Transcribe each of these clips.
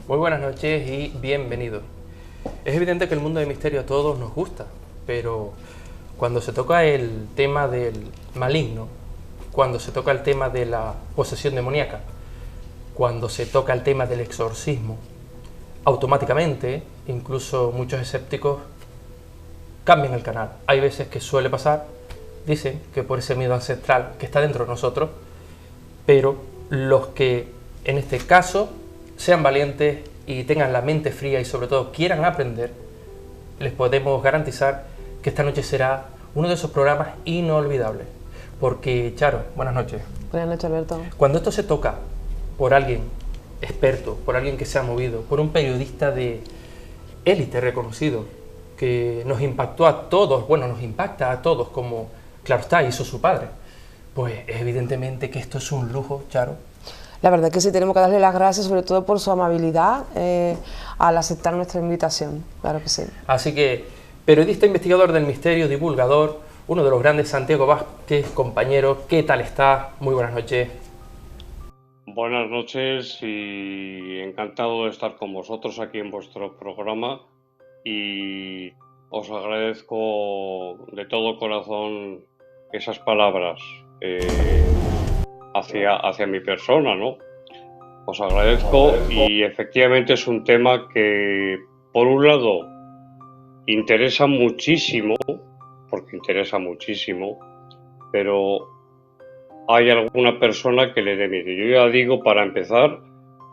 Muy buenas noches y bienvenidos. Es evidente que el mundo de misterio a todos nos gusta, pero cuando se toca el tema del maligno, cuando se toca el tema de la posesión demoníaca, cuando se toca el tema del exorcismo, automáticamente, incluso muchos escépticos cambian el canal. Hay veces que suele pasar, dicen que por ese miedo ancestral que está dentro de nosotros, pero los que en este caso sean valientes y tengan la mente fría y sobre todo quieran aprender, les podemos garantizar que esta noche será uno de esos programas inolvidables. Porque, Charo, buenas noches. Buenas noches, Alberto. Cuando esto se toca por alguien experto, por alguien que se ha movido, por un periodista de élite reconocido, que nos impactó a todos, bueno, nos impacta a todos, como, claro está, hizo su padre, pues evidentemente que esto es un lujo, Charo. La verdad es que sí, tenemos que darle las gracias, sobre todo por su amabilidad al aceptar nuestra invitación, claro que sí. Así que, periodista, investigador del misterio, divulgador, uno de los grandes, Santiago Vázquez, compañero, ¿qué tal está? Muy buenas noches. Buenas noches y encantado de estar con vosotros aquí en vuestro programa y os agradezco de todo corazón esas palabras hacia mi persona, ¿no? Os agradezco y efectivamente es un tema que, por un lado, interesa muchísimo, porque interesa muchísimo, pero hay alguna persona que le dé miedo. Yo ya digo, para empezar,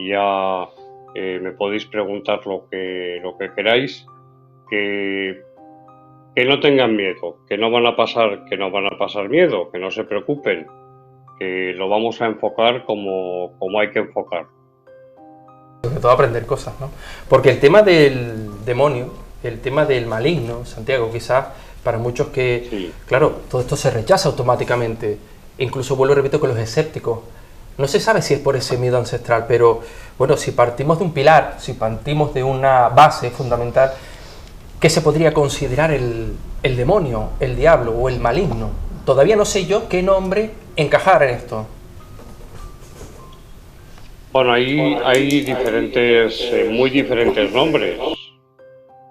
ya me podéis preguntar lo que queráis, que no tengan miedo, que no van a pasar miedo, que no se preocupen, que lo vamos a enfocar como hay que enfocar. Sobre todo aprender cosas, ¿no? Porque el tema del demonio, el tema del maligno, Santiago, quizás para muchos que, Sí. claro, todo esto se rechaza automáticamente. Incluso vuelvo y repito con los escépticos. No se sabe si es por ese miedo ancestral, pero bueno, si partimos de un pilar, si partimos de una base fundamental, ¿qué se podría considerar el demonio, el diablo o el maligno? Todavía no sé yo qué nombre encajar en esto. Bueno, hay diferentes, muy diferentes nombres.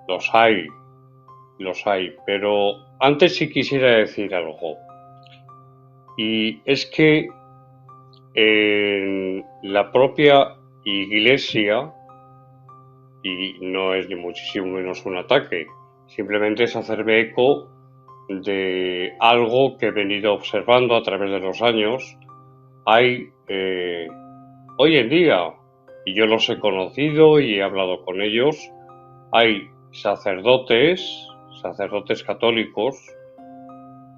Los hay, pero antes sí quisiera decir algo. Y es que en la propia Iglesia, y no es ni muchísimo menos un ataque, simplemente es hacerme eco de algo que he venido observando a través de los años. Hay hoy en día, y yo los he conocido y he hablado con ellos, hay sacerdotes católicos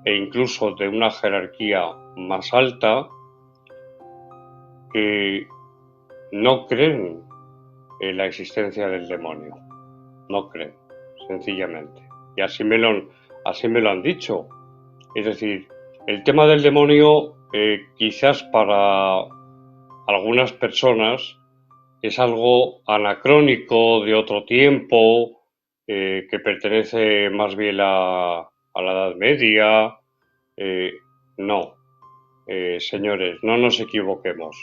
e incluso de una jerarquía más alta que no creen en la existencia del demonio, no creen, sencillamente. Y así me lo han dicho. Es decir, el tema del demonio quizás para algunas personas es algo anacrónico de otro tiempo, que pertenece más bien a la Edad Media. No, señores, no nos equivoquemos.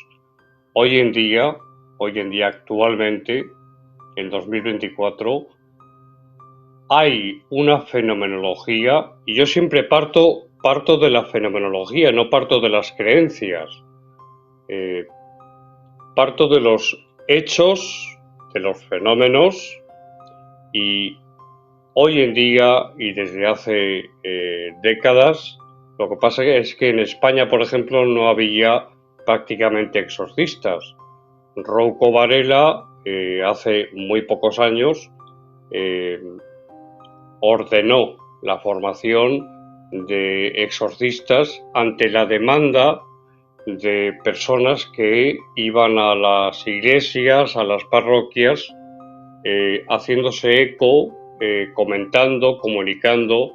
Hoy en día, actualmente, en 2024, hay una fenomenología, y yo siempre parto de la fenomenología, no parto de las creencias. Parto de los hechos, de los fenómenos, y hoy en día y desde hace décadas, lo que pasa es que en España, por ejemplo, no había prácticamente exorcistas. Rouco Varela, hace muy pocos años, ordenó la formación de exorcistas ante la demanda de personas que iban a las iglesias, a las parroquias, haciéndose eco, comentando, comunicando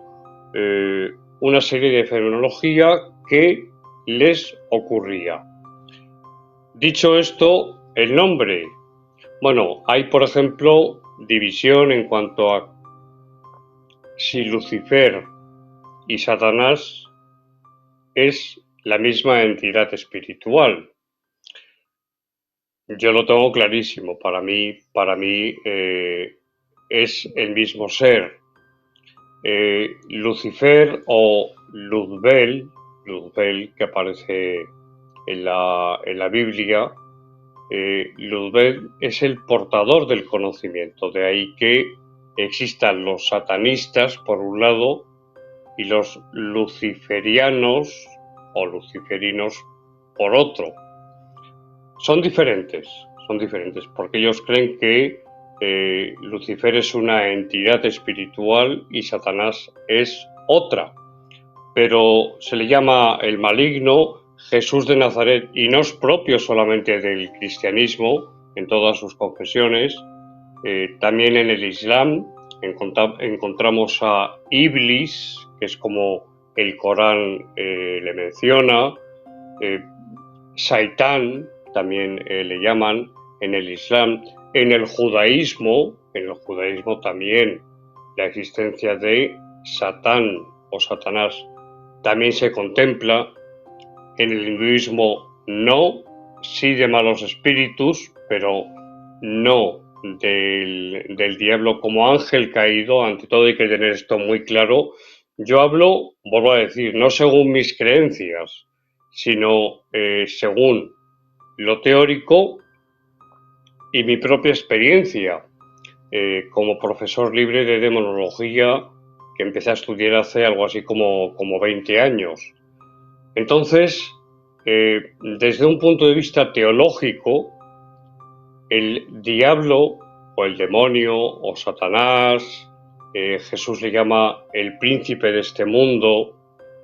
una serie de fenomenología que les ocurría. Dicho esto, el nombre. Bueno, hay, por ejemplo, división en cuanto a si Lucifer y Satanás es la misma entidad espiritual. Yo lo tengo clarísimo. Para mí es el mismo ser. Lucifer o Luzbel, Luzbel que aparece en la Biblia, Luzbel es el portador del conocimiento. De ahí que existan los satanistas por un lado y los luciferianos o luciferinos por otro. Son diferentes porque ellos creen que Lucifer es una entidad espiritual y Satanás es otra, pero se le llama el maligno Jesús de Nazaret y no es propio solamente del cristianismo en todas sus confesiones. También en el Islam encontramos a Iblis, que es como el Corán le menciona, Saitán también le llaman en el Islam. En el judaísmo también la existencia de Satán o Satanás también se contempla. En el hinduismo no, sí de malos espíritus, pero no del diablo como ángel caído. Ante todo hay que tener esto muy claro. Yo hablo, vuelvo a decir, no según mis creencias, sino según lo teórico y mi propia experiencia como profesor libre de demonología que empecé a estudiar hace algo así como 20 años. Entonces, desde un punto de vista teológico, el diablo o el demonio o Satanás, Jesús le llama el príncipe de este mundo,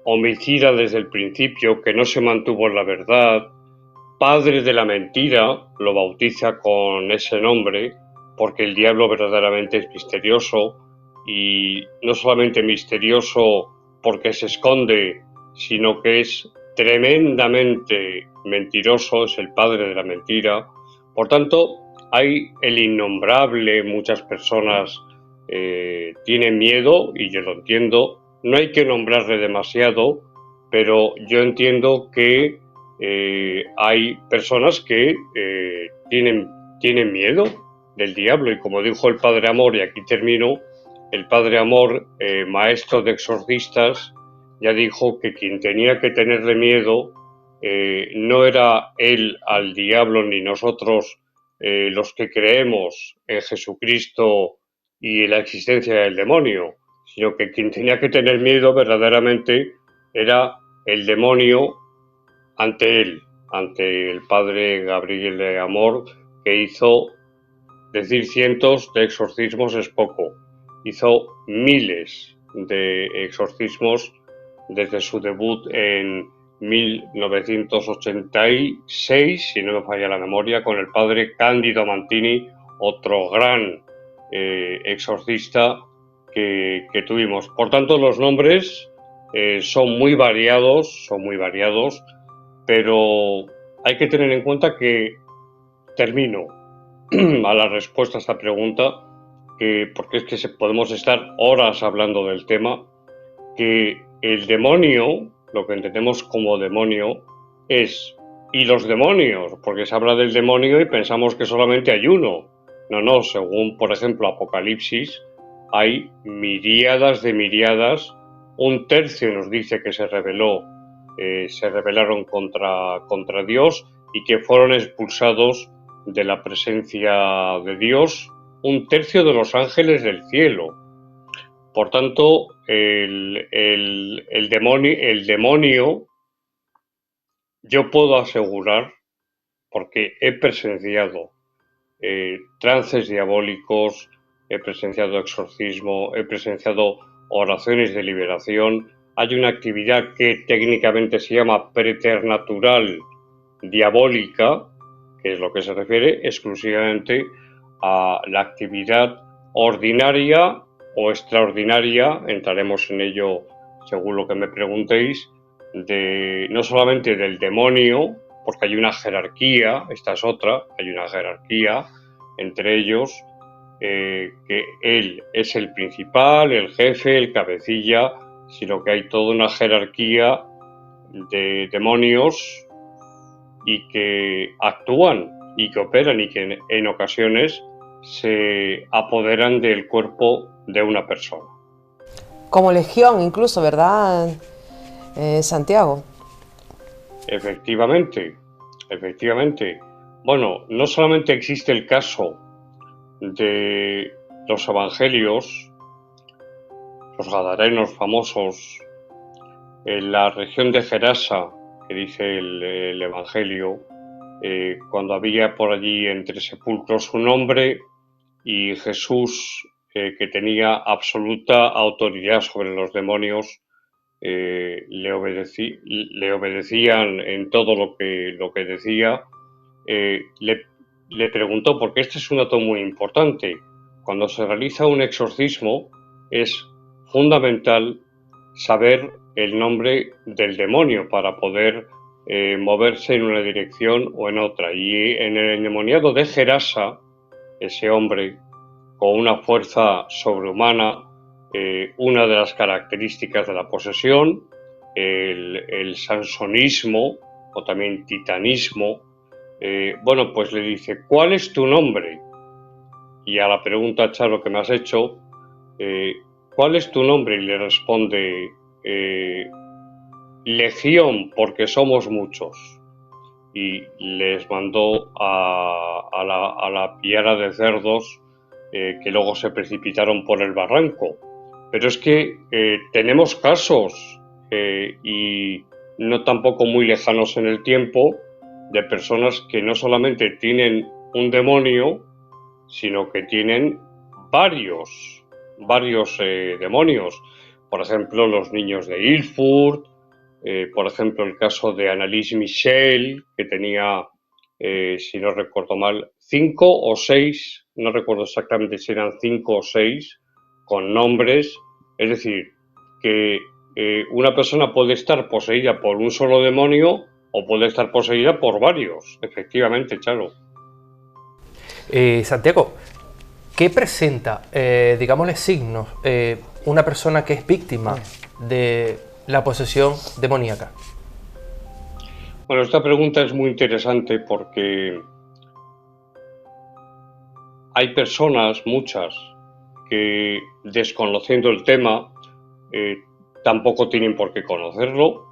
homicida desde el principio, que no se mantuvo en la verdad, padre de la mentira, lo bautiza con ese nombre, porque el diablo verdaderamente es misterioso, y no solamente misterioso porque se esconde, sino que es tremendamente mentiroso, es el padre de la mentira. Por tanto, hay el innombrable, muchas personas tienen miedo, y yo lo entiendo, no hay que nombrarle demasiado, pero yo entiendo que hay personas que tienen miedo del diablo, y como dijo el Padre Amor, y aquí termino, el Padre Amor, maestro de exorcistas, ya dijo que quien tenía que tenerle miedo no era él al diablo ni nosotros los que creemos en Jesucristo y en la existencia del demonio, sino que quien tenía que tener miedo verdaderamente era el demonio ante él, ante el Padre Gabriel de Amor, que hizo, decir cientos de exorcismos es poco, hizo miles de exorcismos desde su debut en 1986, si no me falla la memoria, con el Padre Cándido Mantini, otro gran exorcista que tuvimos. Por tanto, los nombres son muy variados, pero hay que tener en cuenta que termino a la respuesta a esta pregunta, porque es que podemos estar horas hablando del tema, que el demonio, lo que entendemos como demonio, es, y los demonios, porque se habla del demonio y pensamos que solamente hay uno. No, según, por ejemplo, Apocalipsis, hay miríadas de miríadas, un tercio nos dice que se rebelaron contra Dios y que fueron expulsados de la presencia de Dios, un tercio de los ángeles del cielo. Por tanto, el demonio, yo puedo asegurar, porque he presenciado trances diabólicos, he presenciado exorcismo, he presenciado oraciones de liberación. Hay una actividad que técnicamente se llama preternatural diabólica, que es lo que se refiere exclusivamente a la actividad ordinaria o extraordinaria, entraremos en ello según lo que me preguntéis, no solamente del demonio, porque hay una jerarquía, esta es otra, hay una jerarquía entre ellos, que él es el principal, el jefe, el cabecilla, sino que hay toda una jerarquía de demonios y que actúan y que operan y que en ocasiones se apoderan del cuerpo de una persona. Como legión incluso, ¿verdad, Santiago? Efectivamente, efectivamente. Bueno, no solamente existe el caso de los evangelios, los gadarenos famosos, en la región de Gerasa, que dice el Evangelio, cuando había por allí entre sepulcros un hombre y Jesús, que tenía absoluta autoridad sobre los demonios, le obedecían en todo lo que decía, le preguntó, porque este es un dato muy importante, cuando se realiza un exorcismo es fundamental saber el nombre del demonio para poder moverse en una dirección o en otra. Y en el endemoniado de Gerasa, ese hombre con una fuerza sobrehumana, una de las características de la posesión, el sansonismo o también titanismo, bueno, pues le dice, ¿cuál es tu nombre? Y a la pregunta, Charo, que me has hecho, ¿cuál es tu nombre? Y le responde, Legión, porque somos muchos. Y les mandó a la piara de cerdos, que luego se precipitaron por el barranco. Pero es que tenemos casos, y no tampoco muy lejanos en el tiempo, de personas que no solamente tienen un demonio, sino que tienen varios demonios. Por ejemplo, los niños de Ilfurt, por ejemplo, el caso de Anneliese Michel, que tenía, si no recuerdo mal, 5 o 6, no recuerdo exactamente si eran 5 o 6, con nombres. Es decir, que una persona puede estar poseída por un solo demonio o puede estar poseída por varios, efectivamente, Charo. Santiago, ¿qué presenta, digámosle, signos una persona que es víctima de la posesión demoníaca? Bueno, esta pregunta es muy interesante porque hay personas, muchas, que desconociendo el tema, tampoco tienen por qué conocerlo,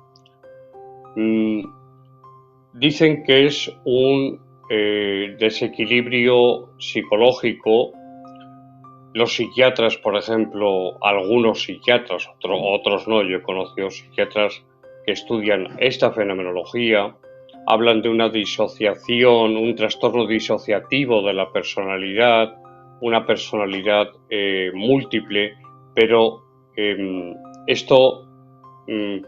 dicen que es un desequilibrio psicológico. Los psiquiatras, por ejemplo, algunos psiquiatras, otros no, yo he conocido psiquiatras que estudian esta fenomenología, hablan de una disociación, un trastorno disociativo de la personalidad, una personalidad múltiple, pero esto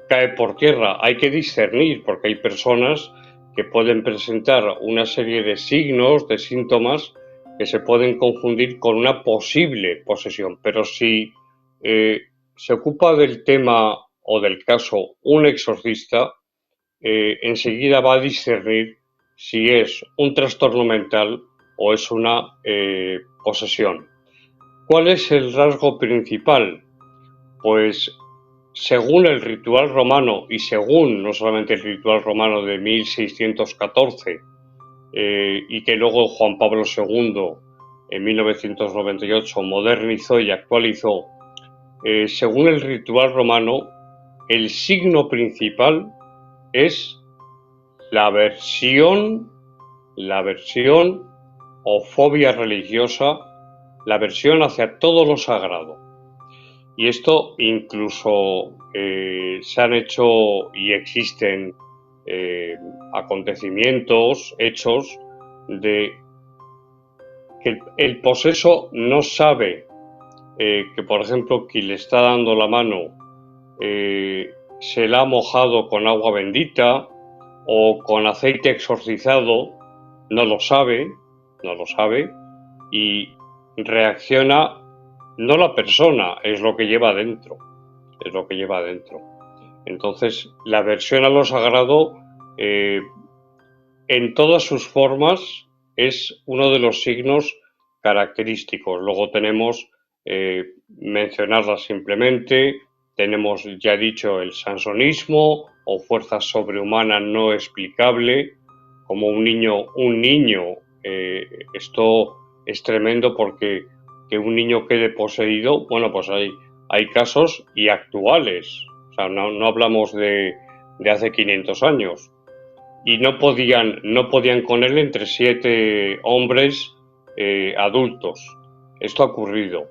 cae por tierra. Hay que discernir, porque hay personas que pueden presentar una serie de signos, de síntomas, que se pueden confundir con una posible posesión. Pero si se ocupa del tema o del caso un exorcista, enseguida va a discernir si es un trastorno mental o es una posesión. ¿Cuál es el rasgo principal? Pues según el ritual romano y según no solamente el ritual romano de 1614, y que luego Juan Pablo II en 1998 modernizó y actualizó, según el ritual romano, el signo principal es la aversión o fobia religiosa, la aversión hacia todo lo sagrado. Y esto incluso se han hecho y existen acontecimientos, hechos, de que el poseso no sabe que, por ejemplo, quien le está dando la mano se la ha mojado con agua bendita o con aceite exorcizado, no lo sabe, y reacciona. No la persona, es lo que lleva adentro, Entonces, la aversión a lo sagrado, en todas sus formas, es uno de los signos característicos. Luego tenemos, mencionarlas simplemente, tenemos, ya dicho, el sansonismo o fuerza sobrehumana no explicable, como un niño, esto es tremendo porque que un niño quede poseído, bueno, pues hay casos y actuales, o sea, no hablamos de hace 500 años, y no podían con él entre 7 hombres adultos. Esto ha ocurrido.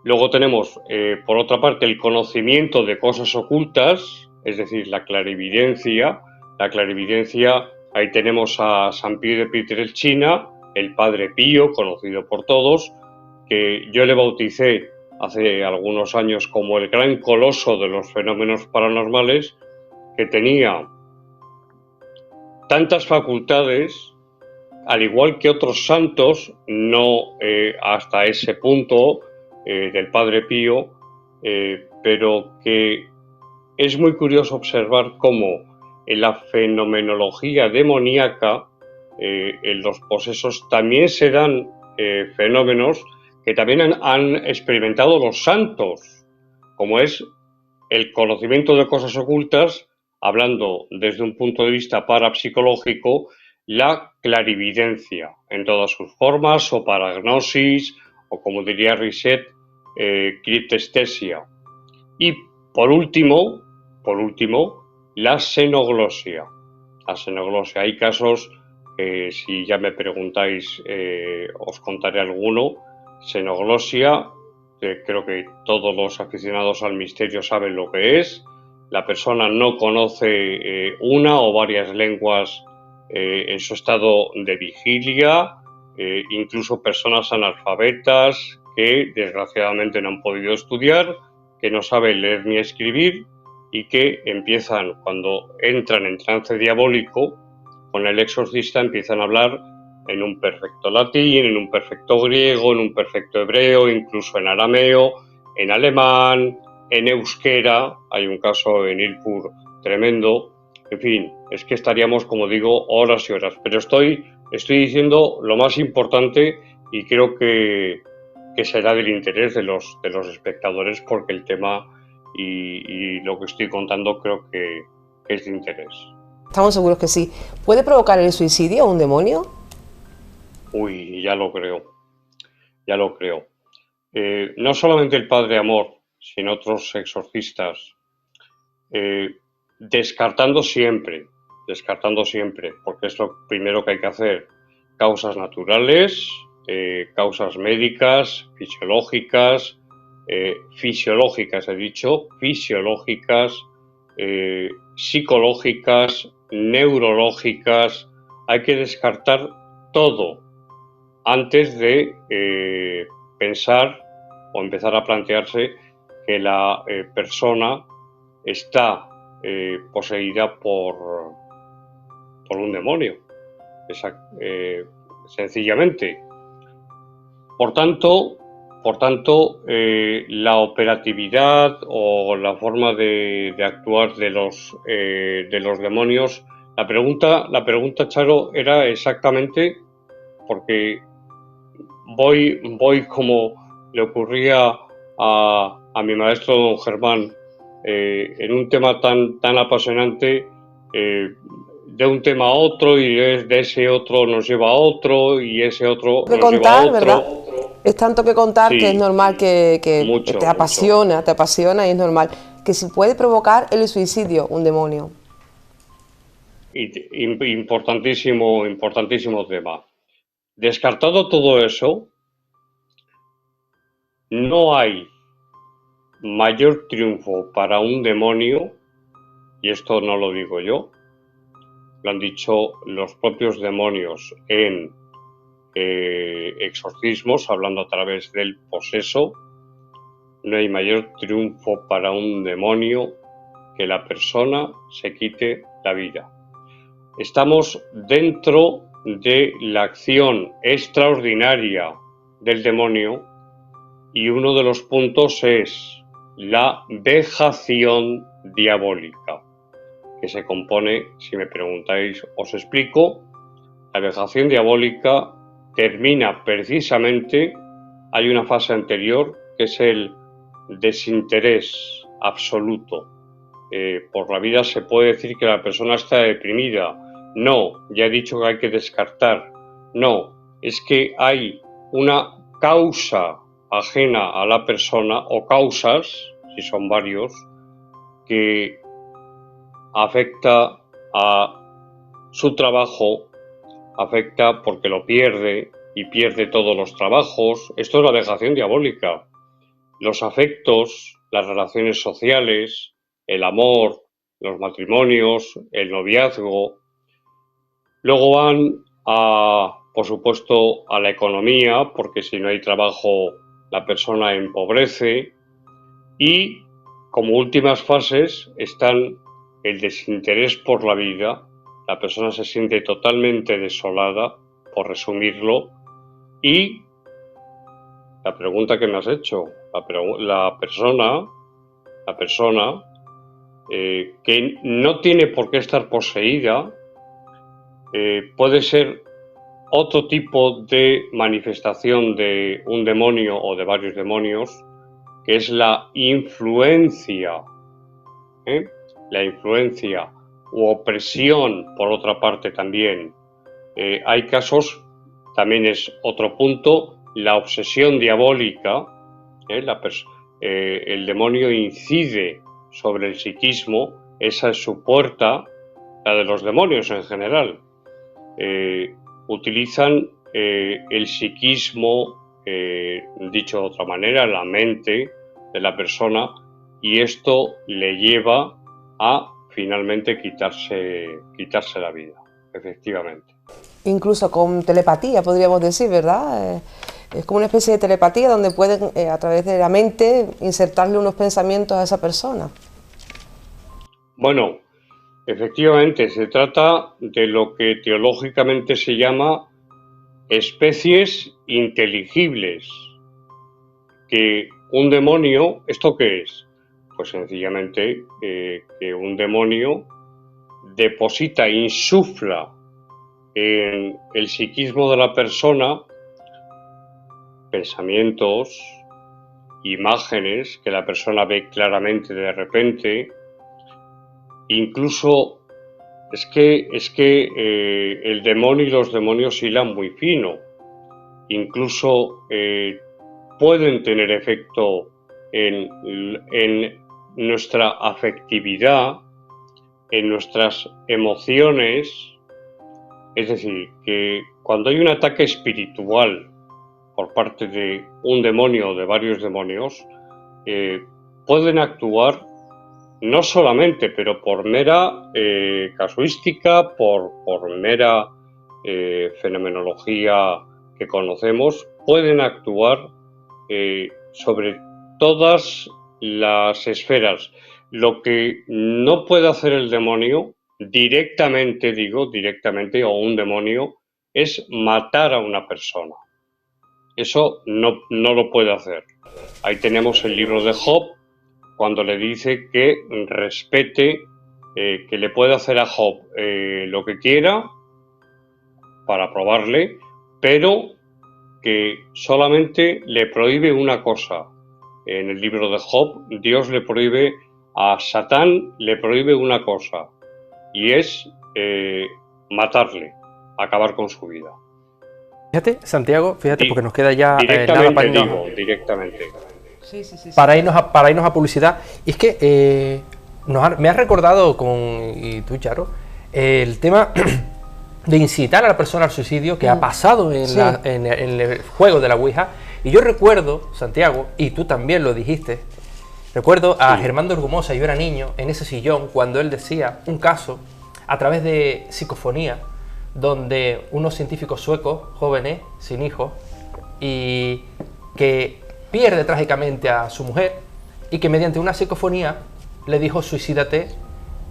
Luego tenemos, por otra parte, el conocimiento de cosas ocultas, es decir, la clarividencia. La clarividencia, ahí tenemos a San Pío de Pietrelcina, el Padre Pío, conocido por todos, que yo le bauticé hace algunos años como el gran coloso de los fenómenos paranormales, que tenía tantas facultades, al igual que otros santos, no hasta ese punto del Padre Pío, pero que es muy curioso observar cómo en la fenomenología demoníaca, en los posesos, también se dan fenómenos que también han experimentado los santos, como es el conocimiento de cosas ocultas, hablando desde un punto de vista parapsicológico, la clarividencia en todas sus formas, o paragnosis, o como diría Risset, criptestesia. Y por último, la xenoglosia. Hay casos que, si ya me preguntáis, os contaré alguno. Xenoglosia, creo que todos los aficionados al misterio saben lo que es. La persona no conoce una o varias lenguas en su estado de vigilia, incluso personas analfabetas que desgraciadamente no han podido estudiar, que no saben leer ni escribir y que empiezan, cuando entran en trance diabólico, con el exorcista empiezan a hablar en un perfecto latín, en un perfecto griego, en un perfecto hebreo, incluso en arameo, en alemán, en euskera. Hay un caso en Ilpur tremendo. En fin, es que estaríamos, como digo, horas y horas. Pero estoy diciendo lo más importante, y creo que será del interés de los espectadores, porque el tema y lo que estoy contando creo que es de interés. Estamos seguros que sí. ¿Puede provocar el suicidio un demonio? Uy, ya lo creo. No solamente el Padre Amor, sino otros exorcistas, descartando siempre, porque es lo primero que hay que hacer, causas naturales, causas médicas, fisiológicas, psicológicas, neurológicas. Hay que descartar todo antes de pensar o empezar a plantearse que la persona está poseída por un demonio, sencillamente. Por tanto, la operatividad o la forma de actuar de los demonios, la pregunta, Charo, era exactamente, porque voy como le ocurría a mi maestro don Germán, en un tema tan apasionante, de un tema a otro, y de ese otro nos lleva a otro, y ese otro nos lleva a otro. ¿Verdad? Es tanto que contar, sí, que es normal que mucho, te apasiona y es normal. Que si puede provocar el suicidio un demonio. Importantísimo tema. Descartado todo eso, no hay mayor triunfo para un demonio, y esto no lo digo yo, lo han dicho los propios demonios en exorcismos, hablando a través del poseso. No hay mayor triunfo para un demonio que la persona se quite la vida. Estamos dentro de la acción extraordinaria del demonio, y uno de los puntos es la vejación diabólica, que se compone, si me preguntáis, os explico. La vejación diabólica termina precisamente, hay una fase anterior, que es el desinterés absoluto por la vida. Se puede decir que la persona está deprimida, No, ya he dicho que hay que descartar. No, es que hay una causa ajena a la persona o causas, si son varios, que afecta a su trabajo, afecta porque lo pierde y pierde todos los trabajos. Esto es la vejación diabólica. Los afectos, las relaciones sociales, el amor, los matrimonios, el noviazgo. Luego van por supuesto, a la economía, porque si no hay trabajo la persona empobrece. Y como últimas fases están el desinterés por la vida. La persona se siente totalmente desolada, por resumirlo. Y la pregunta que me has hecho, la persona que no tiene por qué estar poseída, puede ser otro tipo de manifestación de un demonio o de varios demonios, que es la influencia, la influencia u opresión, por otra parte también. Hay casos, también es otro punto, la obsesión diabólica. El demonio incide sobre el psiquismo, esa es su puerta, la de los demonios en general. Utilizan el psiquismo, dicho de otra manera, la mente de la persona, y esto le lleva a finalmente quitarse la vida, efectivamente. Incluso con telepatía, podríamos decir, ¿verdad? Es como una especie de telepatía donde pueden, a través de la mente, insertarle unos pensamientos a esa persona. Bueno, efectivamente, se trata de lo que teológicamente se llama especies inteligibles. Que un demonio, ¿esto qué es? Pues sencillamente que un demonio deposita, insufla en el psiquismo de la persona pensamientos, imágenes que la persona ve claramente de repente. Incluso es que el demonio y los demonios hilan muy fino. Incluso pueden tener efecto en nuestra afectividad, en nuestras emociones. Es decir, que cuando hay un ataque espiritual por parte de un demonio o de varios demonios, pueden actuar no solamente, pero por mera casuística, por mera fenomenología que conocemos, pueden actuar sobre todas las esferas. Lo que no puede hacer el demonio, directamente, o un demonio, es matar a una persona. Eso no lo puede hacer. Ahí tenemos el libro de Job, cuando le dice que respete, que le puede hacer a Job lo que quiera para probarle, pero que solamente le prohíbe una cosa. En el libro de Job, Dios le prohíbe, a Satán le prohíbe una cosa, y es matarle, acabar con su vida. Fíjate, Santiago, porque nos queda ya directamente, nada directamente. Sí. Para irnos a publicidad. Y es que me has recordado, y tú, Charo, el tema de incitar a la persona al suicidio que ha pasado en el juego de la Ouija. Y yo recuerdo, Santiago, y tú también lo dijiste, recuerdo a Germán de Argumosa, yo era niño, en ese sillón, cuando él decía un caso a través de psicofonía, donde unos científicos suecos, jóvenes, sin hijos, y que pierde trágicamente a su mujer, y que mediante una psicofonía le dijo: suicídate,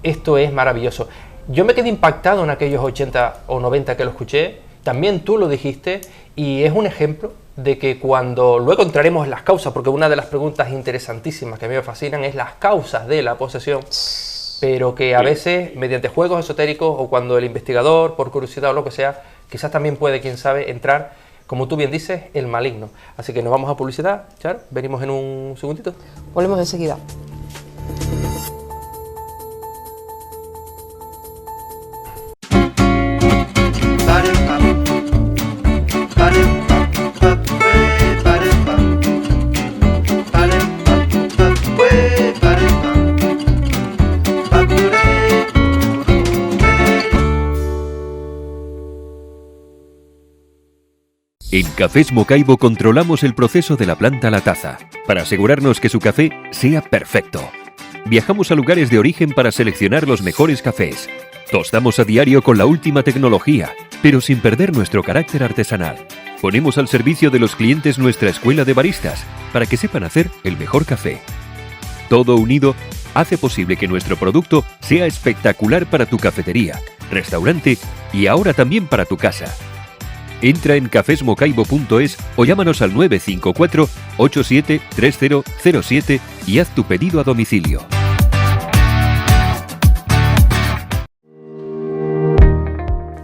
esto es maravilloso. Yo me quedé impactado en aquellos 80 o 90 que lo escuché, también tú lo dijiste, y es un ejemplo de que cuando luego entraremos en las causas, porque una de las preguntas interesantísimas que a mí me fascinan es las causas de la posesión, pero que a veces mediante juegos esotéricos o cuando el investigador, por curiosidad o lo que sea, quizás también puede, quién sabe, entrar, como tú bien dices, el maligno. Así que nos vamos a publicidad, Charo, venimos en un segundito. Volvemos enseguida. En Cafés Mocaibo controlamos el proceso de la planta a la taza, para asegurarnos que su café sea perfecto. Viajamos a lugares de origen para seleccionar los mejores cafés. Tostamos a diario con la última tecnología, pero sin perder nuestro carácter artesanal. Ponemos al servicio de los clientes nuestra escuela de baristas, para que sepan hacer el mejor café. Todo unido hace posible que nuestro producto sea espectacular para tu cafetería, restaurante y ahora también para tu casa. Entra en cafesmocaibo.es o llámanos al 954 873007 y haz tu pedido a domicilio.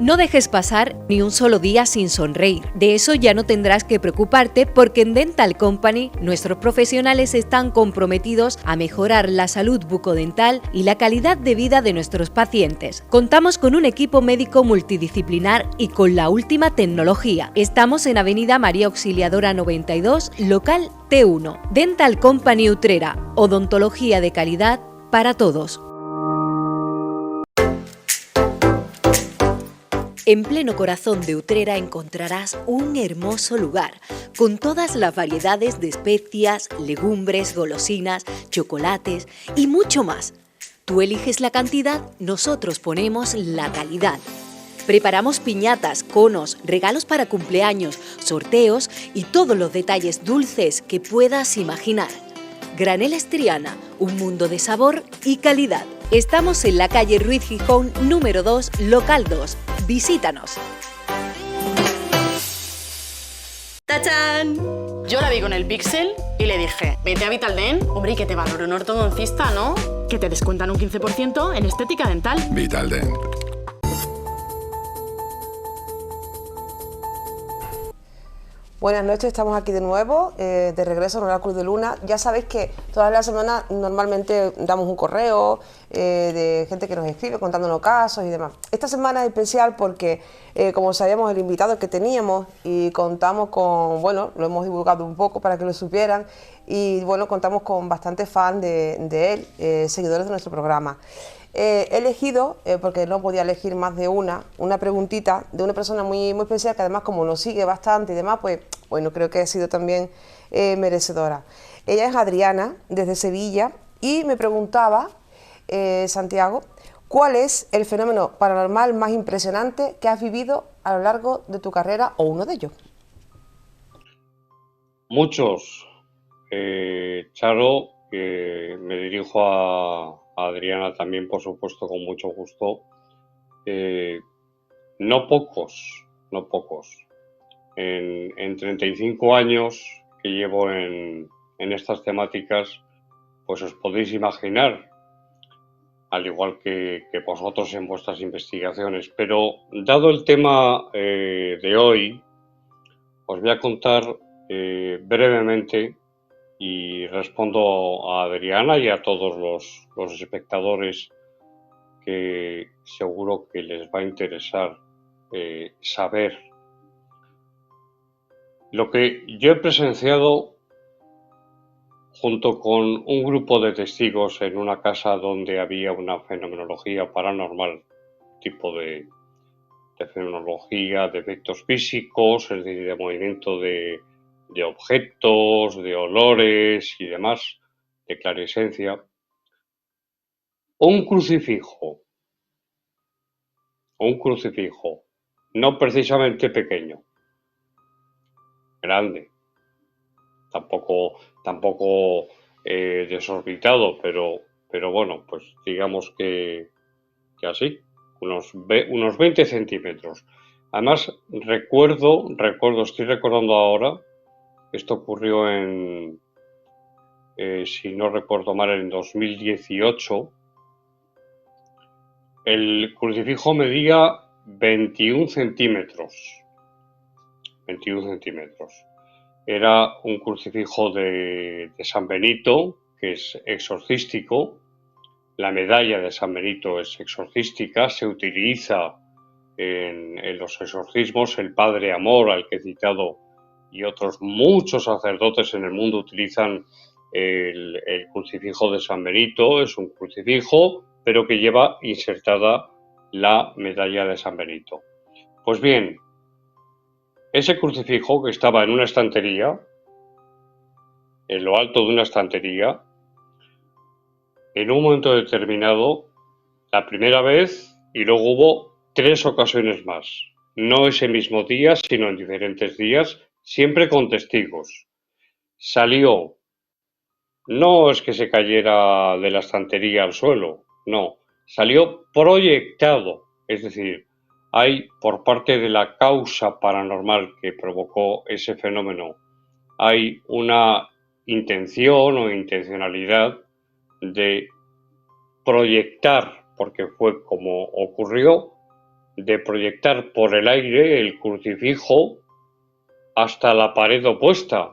No dejes pasar ni un solo día sin sonreír. De eso ya no tendrás que preocuparte porque en Dental Company nuestros profesionales están comprometidos a mejorar la salud bucodental y la calidad de vida de nuestros pacientes. Contamos con un equipo médico multidisciplinar y con la última tecnología. Estamos en Avenida María Auxiliadora 92, local T1. Dental Company Utrera, odontología de calidad para todos. En pleno corazón de Utrera encontrarás un hermoso lugar, con todas las variedades de especias, legumbres, golosinas, chocolates y mucho más. Tú eliges la cantidad, nosotros ponemos la calidad. Preparamos piñatas, conos, regalos para cumpleaños, sorteos y todos los detalles dulces que puedas imaginar. Granelas Triana, un mundo de sabor y calidad. Estamos en la calle Ruiz Gijón, número 2, local 2. Visítanos. ¡Tachán! Yo la vi con el Pixel y le dije, vete a Vitaldent, hombre, y que te valore un ortodoncista, ¿no? Que te descuentan un 15% en estética dental. Vitaldent. Buenas noches, estamos aquí de nuevo, de regreso en Oráculo de Luna. Ya sabéis que todas las semanas normalmente damos un correo de gente que nos escribe contándonos casos y demás. Esta semana es especial porque, como sabíamos, el invitado que teníamos y contamos con, bueno, lo hemos divulgado un poco para que lo supieran y, bueno, contamos con bastantes fans de él, seguidores de nuestro programa. He elegido, porque no podía elegir más de una preguntita de una persona muy, muy especial que además como nos sigue bastante y demás, pues bueno, creo que ha sido también merecedora. Ella es Adriana, desde Sevilla, y me preguntaba, Santiago, ¿cuál es el fenómeno paranormal más impresionante que has vivido a lo largo de tu carrera o uno de ellos? Muchos, Charo, me dirijo a Adriana también, por supuesto, con mucho gusto. No pocos. En 35 años que llevo en estas temáticas, pues os podéis imaginar, al igual que vosotros en vuestras investigaciones. Pero dado el tema de hoy, os voy a contar brevemente y respondo a Adriana y a todos los espectadores que seguro que les va a interesar saber. Lo que yo he presenciado junto con un grupo de testigos en una casa donde había una fenomenología paranormal, tipo de fenomenología, de efectos físicos, es decir, de movimiento de objetos, de olores y demás, de clarisencia. Un crucifijo, no precisamente pequeño, grande, tampoco desorbitado, pero bueno, pues digamos que así, unos 20 centímetros. Además, estoy recordando ahora, esto ocurrió si no recuerdo mal, en 2018. El crucifijo medía 21 centímetros. Era un crucifijo de San Benito, que es exorcístico. La medalla de San Benito es exorcística, se utiliza en los exorcismos. El Padre Amor, al que he citado, y otros muchos sacerdotes en el mundo utilizan el crucifijo de San Benito. Es un crucifijo, pero que lleva insertada la medalla de San Benito. Pues bien, ese crucifijo que estaba en una estantería, en lo alto de una estantería, en un momento determinado, la primera vez, y luego hubo 3 ocasiones más. No ese mismo día, sino en diferentes días, siempre con testigos. Salió, no es que se cayera de la estantería al suelo, no, salió proyectado, es decir, hay por parte de la causa paranormal que provocó ese fenómeno, hay una intención o intencionalidad de proyectar, porque fue como ocurrió, de proyectar por el aire el crucifijo hasta la pared opuesta,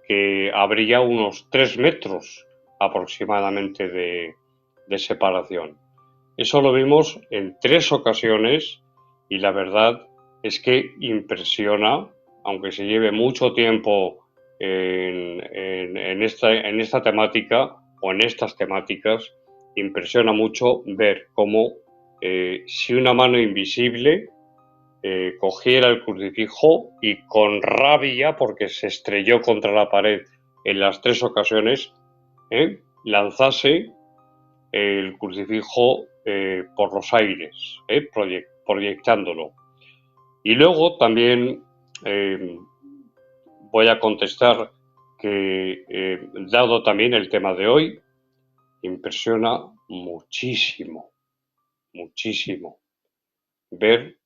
que habría unos 3 metros aproximadamente de separación. Eso lo vimos en 3 ocasiones y la verdad es que impresiona, aunque se lleve mucho tiempo en esta temática o en estas temáticas, impresiona mucho ver cómo si una mano invisible cogiera el crucifijo y con rabia, porque se estrelló contra la pared en las 3 ocasiones, lanzase el crucifijo por los aires, proyectándolo. Y luego también voy a contestar que, dado también el tema de hoy, impresiona muchísimo, muchísimo ver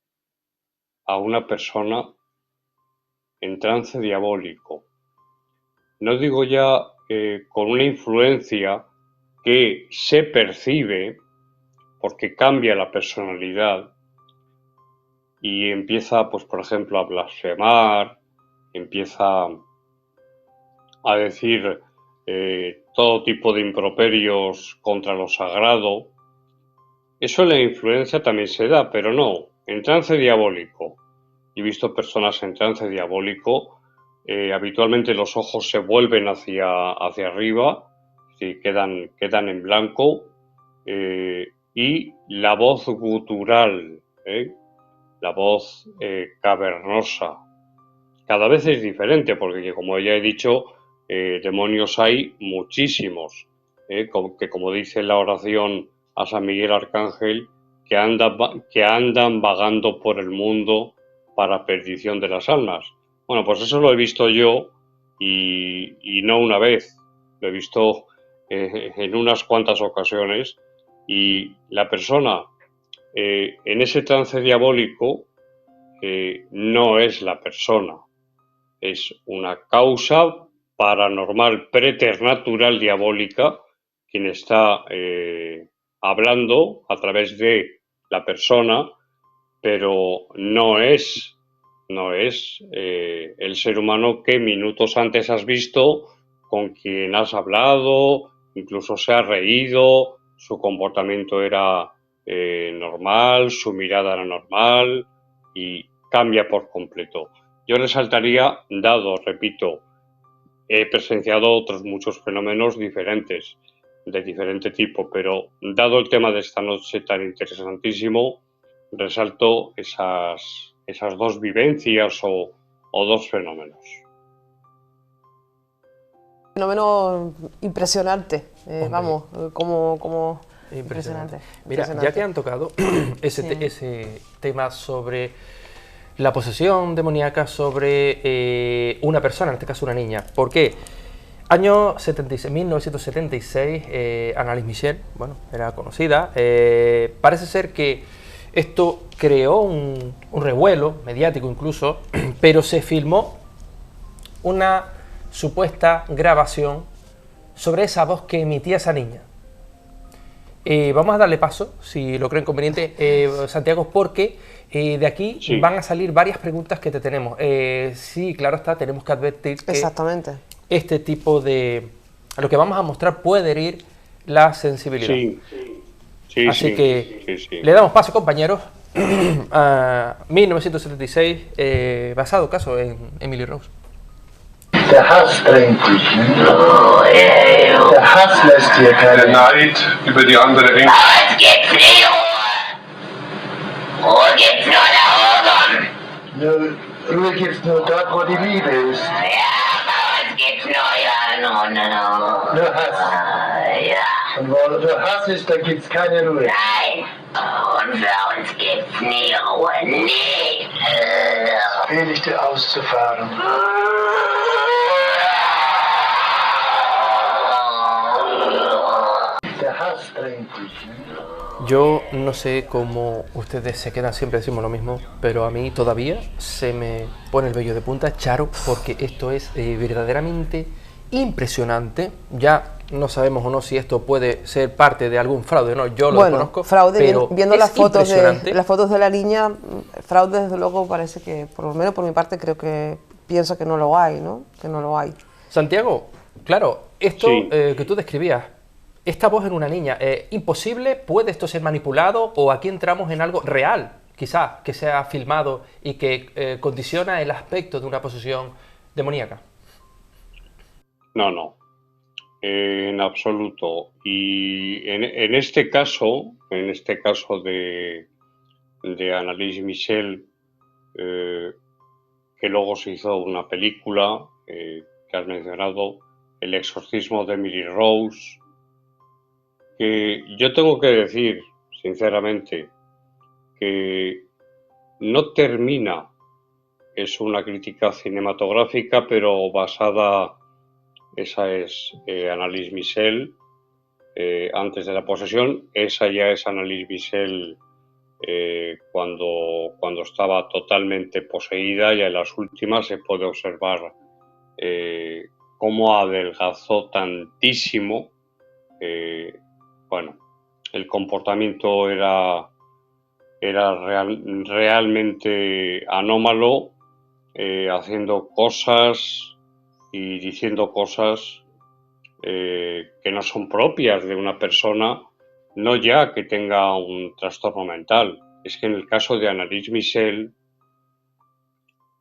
a una persona en trance diabólico. No digo ya con una influencia que se percibe porque cambia la personalidad y empieza, pues por ejemplo, a blasfemar, empieza a decir todo tipo de improperios contra lo sagrado. Eso en la influencia también se da, pero no, en trance diabólico. He visto personas en trance diabólico, habitualmente los ojos se vuelven hacia arriba, sí, quedan en blanco, y la voz gutural, la voz cavernosa, cada vez es diferente, porque como ya he dicho, demonios hay muchísimos, que como dice la oración a San Miguel Arcángel, que andan vagando por el mundo para perdición de las almas. Bueno, pues eso lo he visto yo y no una vez, lo he visto en unas cuantas ocasiones y la persona en ese trance diabólico no es la persona, es una causa paranormal, preternatural, diabólica, quien está hablando a través de la persona, pero no es el ser humano que minutos antes has visto, con quien has hablado, incluso se ha reído, su comportamiento era normal, su mirada era normal y cambia por completo. Yo resaltaría, repito, he presenciado otros muchos fenómenos diferentes, de diferente tipo, pero dado el tema de esta noche tan interesantísimo, resalto esas 2 vivencias o 2 fenómenos. Fenómeno impresionante, vamos, como impresionante. Mira, ya que han tocado ese tema sobre la posesión demoníaca sobre una persona, en este caso una niña. ¿Por qué? Año 1976, Annalise Michel, bueno, era conocida. Parece ser que esto creó un revuelo mediático incluso, pero se filmó una supuesta grabación sobre esa voz que emitía esa niña. Vamos a darle paso, si lo creen conveniente, Santiago, porque de aquí van a salir varias preguntas que te tenemos. Sí, claro está, tenemos que advertir que exactamente este tipo de... lo que vamos a mostrar puede herir la sensibilidad. Sí, así que le damos paso, compañeros, a 1976, basado caso en Emily Rose. Der Hass drängt dich. Der Hass lässt dir keine... Der Neid über die andere Eng. Nö, Ruhe gibt's nur dort, wo die Liebe ist. Ja, aber es gibt's nur, ja, no. Nur Hass. Ja. Und wo nur Hass ist, da gibt's keine Ruhe. Nein. Und für uns gibt's nie Ruhe. Nie. Empfehle ich dir auszufahren. Der Hass drängt dich. Yo no sé cómo ustedes se quedan, siempre decimos lo mismo, pero a mí todavía se me pone el vello de punta, Charo, porque esto es verdaderamente impresionante. Ya no sabemos o no si esto puede ser parte de algún fraude, no, yo lo conozco, fraude, pero viendo es las fotos impresionante. de la niña, fraude desde luego parece que, por lo menos por mi parte, pienso que no lo hay, ¿no? Que no lo hay. Santiago, claro, esto Sí. que tú describías, esta voz en una niña, ¿imposible? ¿Puede esto ser manipulado? ¿O aquí entramos en algo real, quizás, que se ha filmado y que condiciona el aspecto de una posesión demoníaca? No, en absoluto. Y en este caso de Annalise Michel, que luego se hizo una película que has mencionado, El exorcismo de Emily Rose, que yo tengo que decir, sinceramente, que no termina, es una crítica cinematográfica, pero basada, esa es Annalise Michel, antes de la posesión, esa ya es Annalise Michel cuando estaba totalmente poseída, y en las últimas se puede observar cómo adelgazó tantísimo. Bueno, el comportamiento era realmente anómalo, haciendo cosas y diciendo cosas que no son propias de una persona, no ya que tenga un trastorno mental. Es que en el caso de Annalise Michel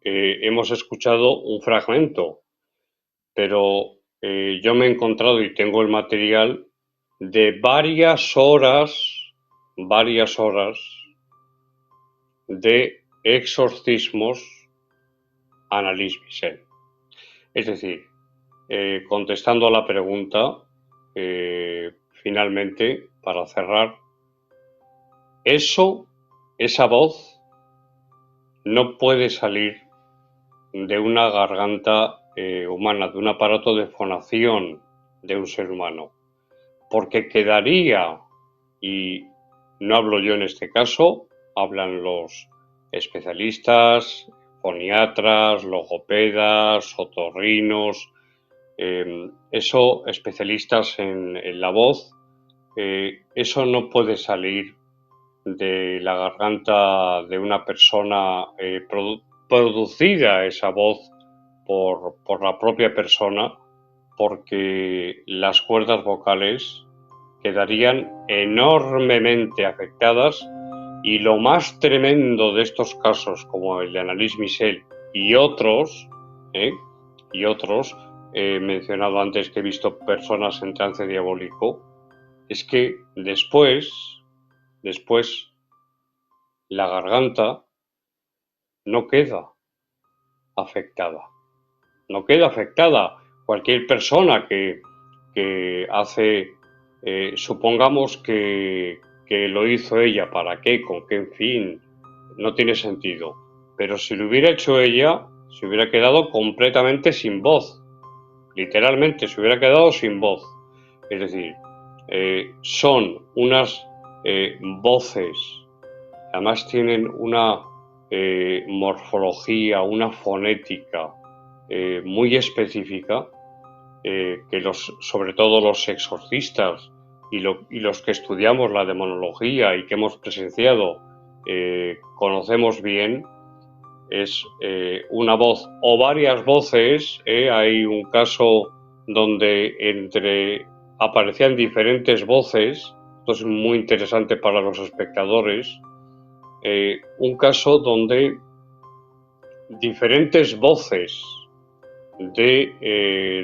hemos escuchado un fragmento, pero yo me he encontrado y tengo el material de varias horas de exorcismos Annalise Michel. Es decir, contestando a la pregunta, finalmente, para cerrar, esa voz no puede salir de una garganta humana, de un aparato de fonación de un ser humano, porque quedaría, y no hablo yo en este caso, hablan los especialistas, foniatras, logopedas, otorrinos, especialistas en la voz, eso no puede salir de la garganta de una persona producida, esa voz por la propia persona, porque las cuerdas vocales quedarían enormemente afectadas. Y lo más tremendo de estos casos, como el de Annalise Michel y otros, he mencionado antes que he visto personas en trance diabólico, es que después la garganta no queda afectada. No queda afectada. Cualquier persona que hace, supongamos que lo hizo ella, ¿para qué? ¿Con qué fin? No tiene sentido. Pero si lo hubiera hecho ella, se hubiera quedado completamente sin voz. Literalmente se hubiera quedado sin voz. Es decir, son unas voces, además tienen una morfología, una fonética muy específica, que sobre todo los exorcistas y los que estudiamos la demonología y que hemos presenciado conocemos bien. Es una voz o varias voces. Hay un caso donde aparecían diferentes voces. Esto es muy interesante para los espectadores. Un caso donde diferentes voces de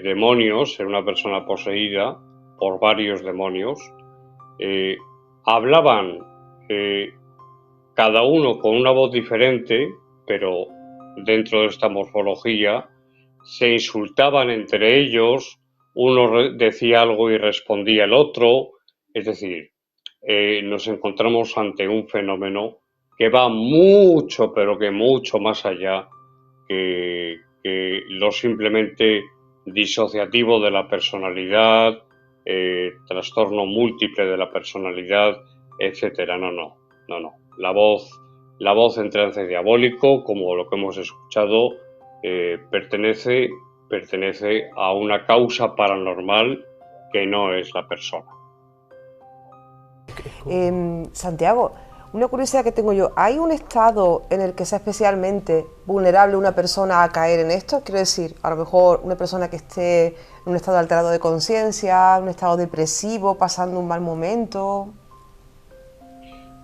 demonios, en una persona poseída por varios demonios, hablaban cada uno con una voz diferente, pero dentro de esta morfología, se insultaban entre ellos, uno decía algo y respondía el otro, es decir, nos encontramos ante un fenómeno que va mucho, pero que mucho más allá que lo simplemente disociativo de la personalidad, trastorno múltiple de la personalidad, etcétera. No. La voz en trance diabólico, como lo que hemos escuchado, pertenece a una causa paranormal que no es la persona. Santiago, una curiosidad que tengo yo, ¿hay un estado en el que sea especialmente vulnerable una persona a caer en esto? Quiero decir, a lo mejor una persona que esté en un estado alterado de conciencia, un estado depresivo, pasando un mal momento.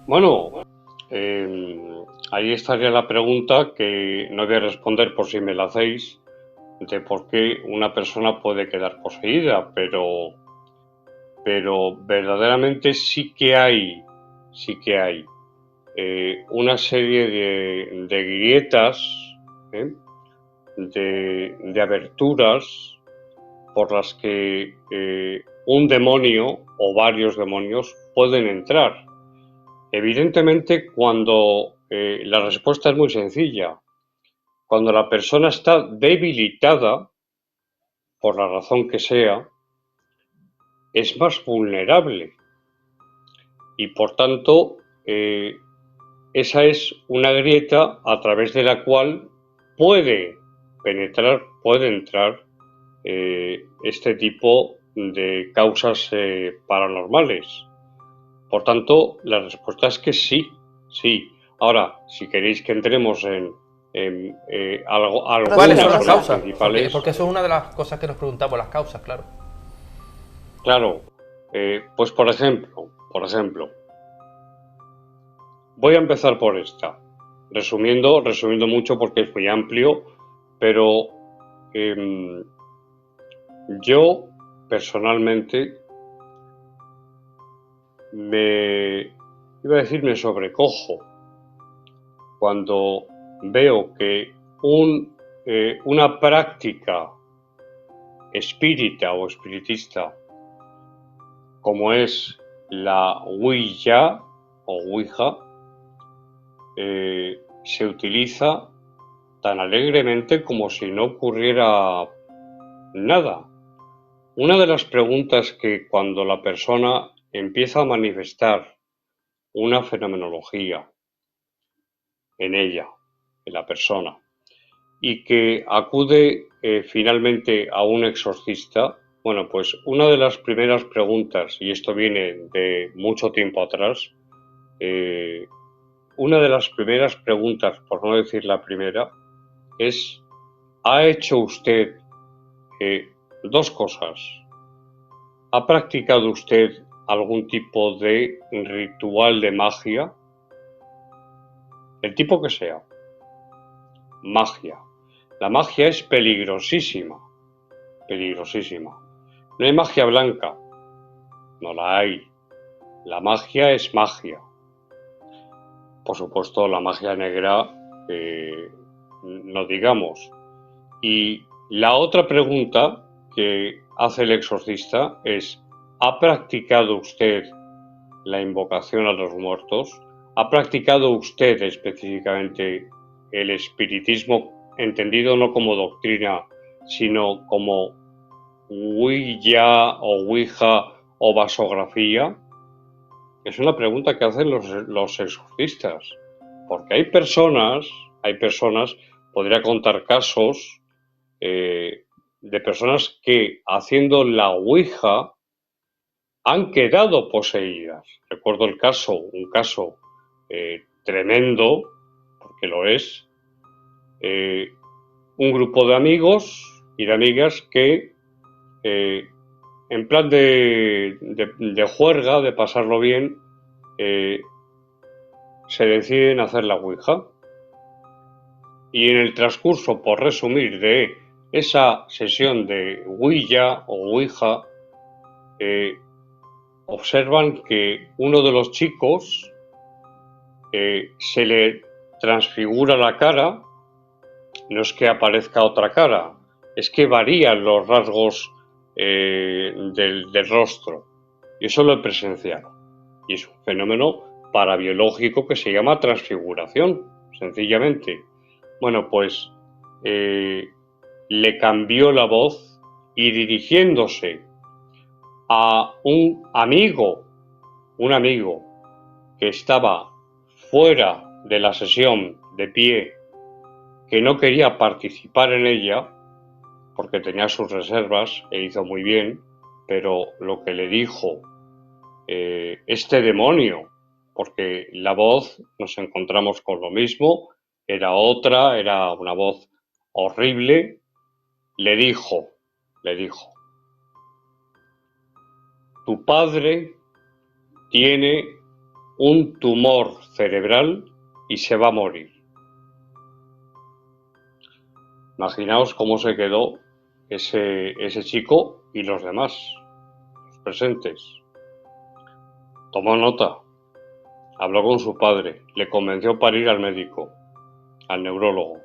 Bueno, ahí estaría la pregunta que no voy a responder por si me la hacéis, de por qué una persona puede quedar poseída, pero verdaderamente sí que hay una serie de grietas, de aberturas por las que un demonio o varios demonios pueden entrar. Evidentemente, cuando la respuesta es muy sencilla, cuando la persona está debilitada, por la razón que sea, es más vulnerable y por tanto esa es una grieta a través de la cual puede entrar este tipo de causas paranormales. Por tanto, la respuesta es que sí. Ahora, si queréis que entremos en ¿Cuáles son las causas? Principales, porque eso es una de las cosas que nos preguntamos, las causas, claro. Claro, pues por ejemplo, voy a empezar por esta, resumiendo mucho porque es muy amplio, pero yo personalmente me sobrecojo cuando veo que una práctica espírita o espiritista como es la Ouija o Ouija, se utiliza tan alegremente como si no ocurriera nada. Una de las preguntas que cuando la persona empieza a manifestar una fenomenología en ella, en la persona, y que acude finalmente a un exorcista, bueno, pues una de las primeras preguntas, y esto viene de mucho tiempo atrás, una de las primeras preguntas, por no decir la primera, es: ¿ha hecho usted dos cosas? ¿Ha practicado usted algún tipo de ritual de magia? El tipo que sea. Magia. La magia es peligrosísima. No hay magia blanca. No la hay. La magia es magia. Por supuesto, la magia negra, no digamos. Y la otra pregunta que hace el exorcista es: ¿ha practicado usted la invocación a los muertos? ¿Ha practicado usted específicamente el espiritismo, entendido no como doctrina, sino como Ouija o Ouija o vasografía? Es una pregunta que hacen los exorcistas, porque hay personas, podría contar casos de personas que haciendo la Ouija han quedado poseídas. Recuerdo un caso tremendo, porque lo es, un grupo de amigos y de amigas que en plan de juerga, de pasarlo bien, se deciden hacer la Ouija. Y en el transcurso, por resumir, de esa sesión de Ouija o Ouija, observan que uno de los chicos se le transfigura la cara no es que aparezca otra cara, es que varían los rasgos del rostro. Y eso lo he presenciado. Y es un fenómeno parabiológico que se llama transfiguración, sencillamente. Bueno, pues le cambió la voz y dirigiéndose a un amigo que estaba fuera de la sesión de pie, que no quería participar en ella porque tenía sus reservas e hizo muy bien, pero lo que le dijo este demonio, porque la voz nos encontramos con lo mismo, era otra, era una voz horrible, le dijo, tu padre tiene un tumor cerebral y se va a morir. Imaginaos cómo se quedó ese chico y los demás, los presentes. Tomó nota, habló con su padre, le convenció para ir al médico, al neurólogo.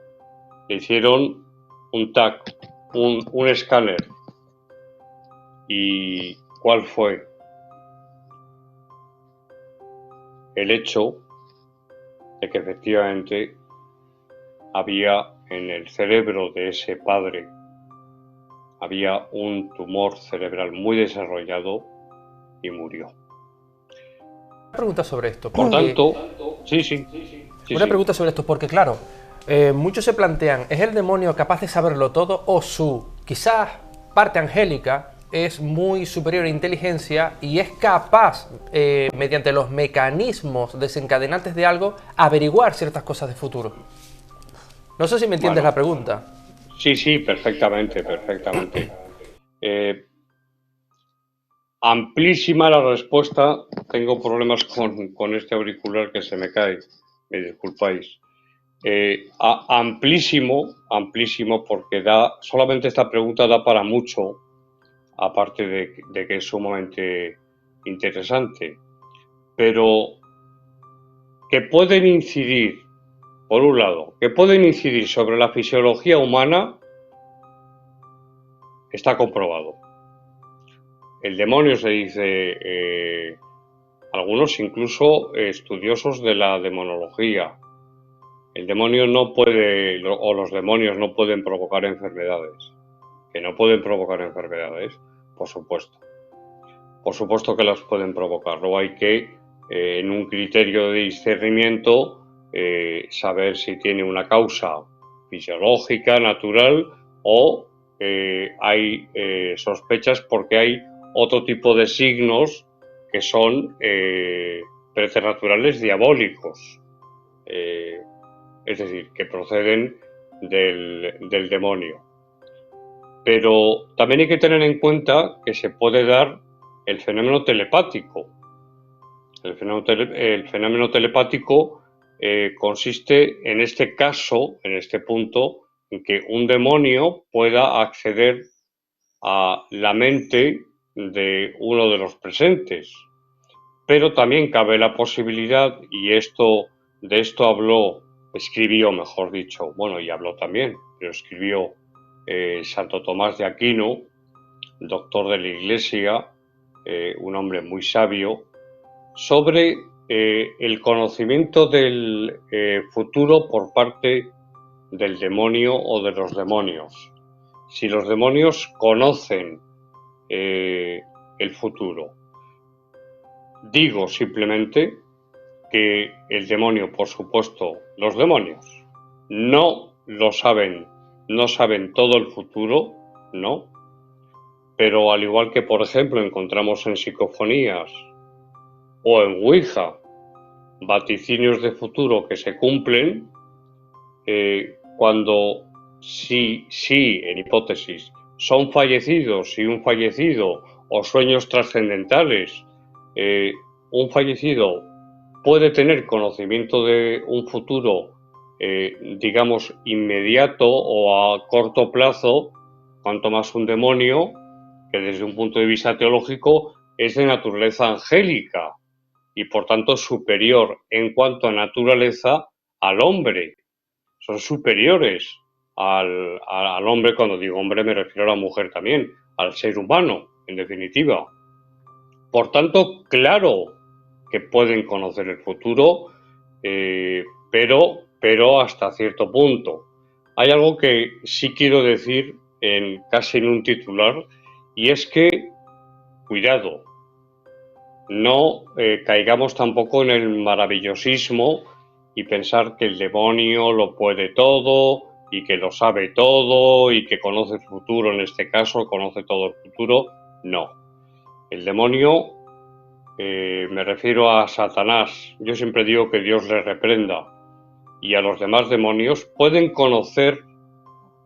Le hicieron un TAC, un escáner. ¿Y cuál fue? El hecho de que efectivamente había en el cerebro de ese padre, había un tumor cerebral muy desarrollado y murió. Una pregunta sobre esto. Por tanto, Una pregunta sobre esto, porque claro, muchos se plantean, ¿es el demonio capaz de saberlo todo o su quizás parte angélica es muy superior a inteligencia y es capaz, mediante los mecanismos desencadenantes de algo, averiguar ciertas cosas de futuro? No sé si me entiendes la pregunta. Sí, perfectamente. Amplísima la respuesta. Tengo problemas con este auricular que se me cae. Me disculpáis. Amplísimo, porque solamente esta pregunta da para mucho, aparte de que es sumamente interesante. Pero que pueden incidir, por un lado, que pueden incidir sobre la fisiología humana, está comprobado. El demonio, se dice, algunos incluso estudiosos de la demonología, el demonio no puede, o los demonios no pueden provocar enfermedades. Que no pueden provocar enfermedades, por supuesto. Por supuesto que las pueden provocar. Luego hay que, en un criterio de discernimiento, saber si tiene una causa fisiológica, natural, o hay sospechas porque hay otro tipo de signos que son preternatural diabólicos, es decir, que proceden del demonio. Pero también hay que tener en cuenta que se puede dar el fenómeno telepático. El fenómeno telepático consiste en este caso, en este punto, en que un demonio pueda acceder a la mente de uno de los presentes. Pero también cabe la posibilidad, y de esto escribió, mejor dicho, bueno, y habló también, pero escribió Santo Tomás de Aquino, doctor de la Iglesia, un hombre muy sabio, sobre el conocimiento del futuro por parte del demonio o de los demonios. Si los demonios conocen el futuro. Digo simplemente que el demonio, por supuesto, los demonios no lo saben, no saben todo el futuro, no, pero al igual que, por ejemplo, encontramos en psicofonías o en Ouija vaticinios de futuro que se cumplen, cuando sí, en hipótesis, son fallecidos y un fallecido o sueños trascendentales, un fallecido puede tener conocimiento de un futuro, digamos, inmediato o a corto plazo, cuanto más un demonio, que desde un punto de vista teológico es de naturaleza angélica y por tanto superior en cuanto a naturaleza al hombre. Son superiores al hombre. Cuando digo hombre me refiero a la mujer también, al ser humano, en definitiva. Por tanto, claro que pueden conocer el futuro, pero hasta cierto punto. Hay algo que sí quiero decir casi en un titular, y es que, cuidado, no caigamos tampoco en el maravillosismo y pensar que el demonio lo puede todo y que lo sabe todo y que conoce el futuro, en este caso, conoce todo el futuro. No. El demonio, me refiero a Satanás, yo siempre digo que Dios le reprenda, y a los demás demonios pueden conocer,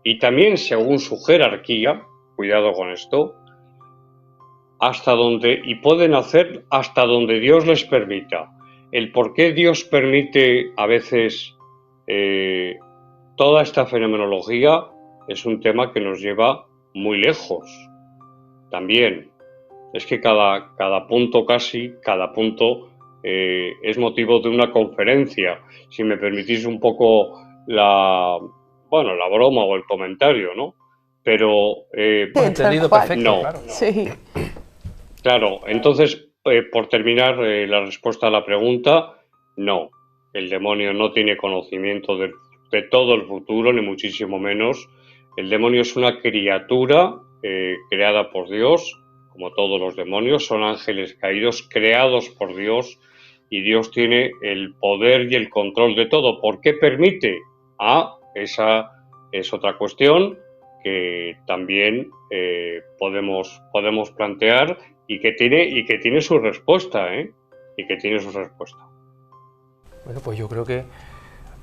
y también según su jerarquía, cuidado con esto, hasta donde, y pueden hacer hasta donde Dios les permita. El por qué Dios permite a veces toda esta fenomenología es un tema que nos lleva muy lejos. También es que cada punto es motivo de una conferencia. Si me permitís un poco la broma o el comentario, ¿no? Pero entendido perfecto, no. Claro. Sí. Claro, entonces, por terminar la respuesta a la pregunta, no. El demonio no tiene conocimiento de todo el futuro, ni muchísimo menos. El demonio es una criatura creada por Dios, como todos los demonios, son ángeles caídos creados por Dios, y Dios tiene el poder y el control de todo. ¿Por qué permite? Esa es otra cuestión que también podemos plantear y que tiene su respuesta, y que tiene su respuesta. Bueno, pues yo creo que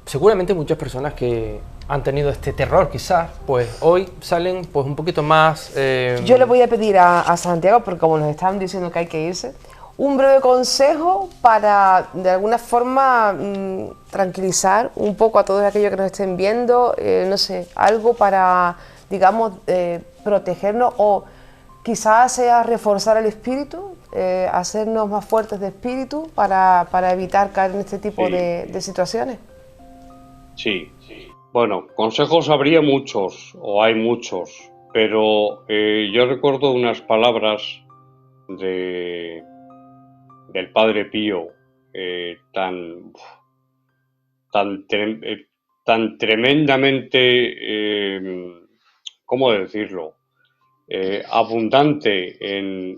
seguramente muchas personas que han tenido este terror quizás, pues hoy salen pues un poquito más... Yo le voy a pedir a Santiago, porque como nos están diciendo que hay que irse, un breve consejo para de alguna forma tranquilizar un poco a todos aquellos que nos estén viendo, no sé, algo para, digamos, protegernos, o quizás sea reforzar el espíritu, hacernos más fuertes de espíritu para evitar caer en este tipo de situaciones. Sí. Bueno, consejos habría muchos, o hay muchos, pero yo recuerdo unas palabras del Padre Pío tan tremendamente, ¿cómo decirlo? Abundante en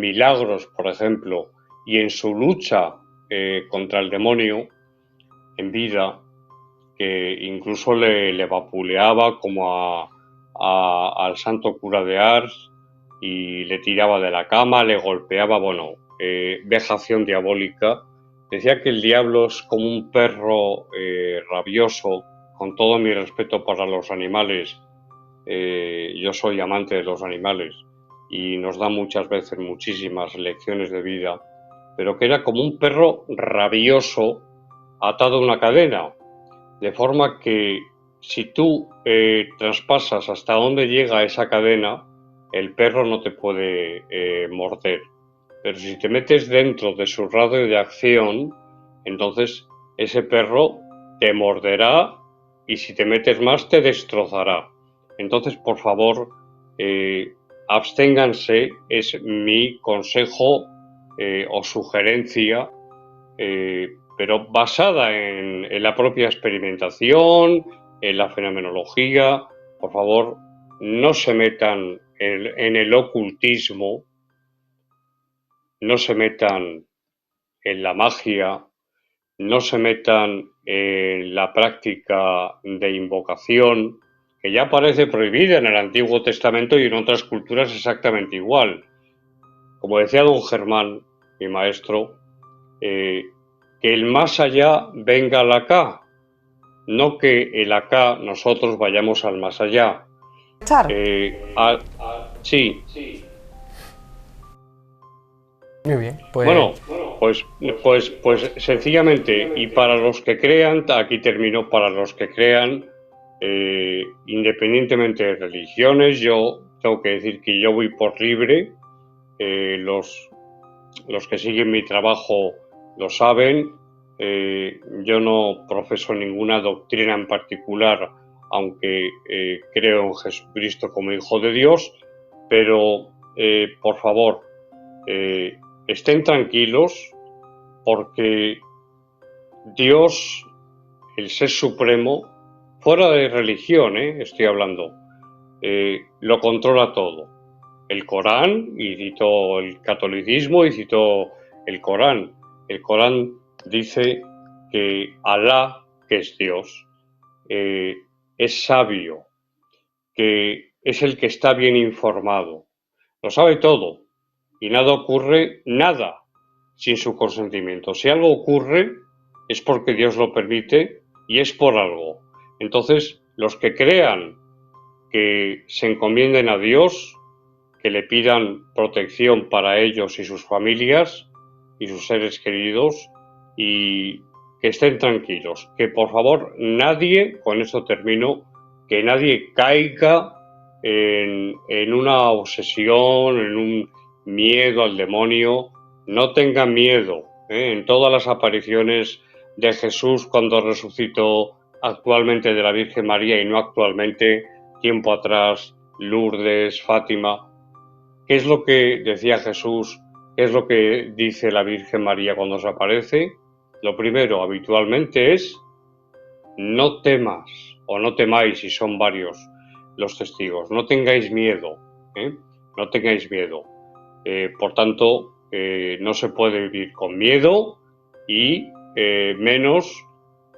milagros, por ejemplo, y en su lucha contra el demonio en vida, que incluso le vapuleaba como al santo cura de Ars, y le tiraba de la cama, le golpeaba, vejación diabólica. Decía que el diablo es como un perro rabioso, con todo mi respeto para los animales. Yo soy amante de los animales y nos da muchas veces muchísimas lecciones de vida, pero que era como un perro rabioso atado a una cadena, de forma que si tú traspasas hasta donde llega esa cadena, el perro no te puede morder. Pero si te metes dentro de su radio de acción, entonces ese perro te morderá, y si te metes más te destrozará. Entonces, por favor, absténganse, es mi consejo o sugerencia, pero basada en la propia experimentación, en la fenomenología. Por favor, no se metan en el ocultismo, no se metan en la magia, no se metan en la práctica de invocación, que ya parece prohibida en el Antiguo Testamento y en otras culturas exactamente igual. Como decía don Germán, mi maestro, que el más allá venga al acá, no que el acá nosotros vayamos al más allá. Sí. Muy bien, pues... Bueno, pues sencillamente, y para los que crean, aquí termino, para los que crean, independientemente de religiones, yo tengo que decir que yo voy por libre. Los que siguen mi trabajo lo saben. Yo no profeso ninguna doctrina en particular aunque creo en Jesucristo como Hijo de Dios, pero por favor, estén tranquilos, porque Dios, el Ser Supremo, fuera de religión, estoy hablando, lo controla todo. El Corán, y citó el catolicismo y citó el Corán. El Corán dice que Alá, que es Dios, es sabio, que es el que está bien informado, lo sabe todo, y nada ocurre, nada, sin su consentimiento. Si algo ocurre, es porque Dios lo permite y es por algo. Entonces, los que crean que se encomienden a Dios, que le pidan protección para ellos y sus familias y sus seres queridos, y que estén tranquilos, que por favor nadie, con esto termino, que nadie caiga en una obsesión, en un miedo al demonio. No tengan miedo, en todas las apariciones de Jesús cuando resucitó, actualmente de la Virgen María y no actualmente, tiempo atrás, Lourdes, Fátima. ¿Qué es lo que decía Jesús? ¿Qué es lo que dice la Virgen María cuando se aparece? Lo primero, habitualmente, es no temas o no temáis, si son varios los testigos. No tengáis miedo, no tengáis miedo. Por tanto, no se puede vivir con miedo y menos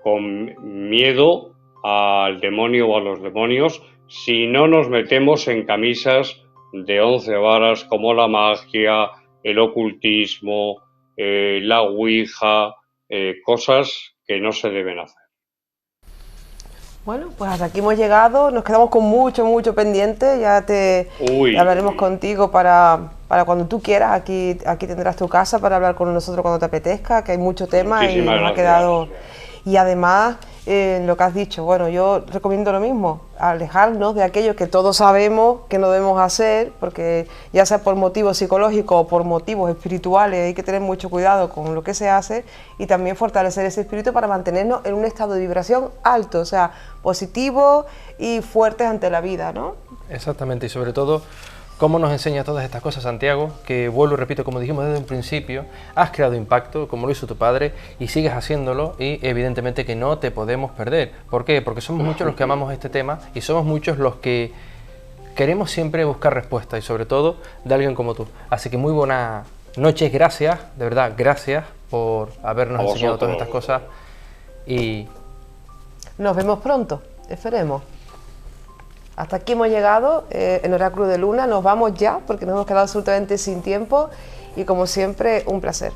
con miedo al demonio o a los demonios si no nos metemos en camisas de 11 varas como la magia, el ocultismo, la ouija, cosas que no se deben hacer. Bueno, pues hasta aquí hemos llegado, nos quedamos con mucho pendiente, ya hablaremos contigo para cuando tú quieras, aquí tendrás tu casa para hablar con nosotros cuando te apetezca, que hay mucho tema. Muchísimas y nos ha quedado. Y además, lo que has dicho, bueno, yo recomiendo lo mismo, alejarnos de aquello que todos sabemos que no debemos hacer, porque ya sea por motivos psicológicos o por motivos espirituales, hay que tener mucho cuidado con lo que se hace, y también fortalecer ese espíritu para mantenernos en un estado de vibración alto, o sea, positivo y fuertes ante la vida, ¿no? Exactamente, y sobre todo, cómo nos enseña todas estas cosas Santiago, que vuelvo y repito, como dijimos desde un principio, has creado impacto, como lo hizo tu padre, y sigues haciéndolo, y evidentemente que no te podemos perder. ¿Por qué? Porque somos muchos los que amamos este tema, y somos muchos los que queremos siempre buscar respuestas, y sobre todo de alguien como tú. Así que muy buenas noches, gracias, de verdad, gracias por habernos enseñado todas estas cosas, y nos vemos pronto, esperemos. Hasta aquí hemos llegado en Oráculo de Luna, nos vamos ya porque nos hemos quedado absolutamente sin tiempo y como siempre un placer.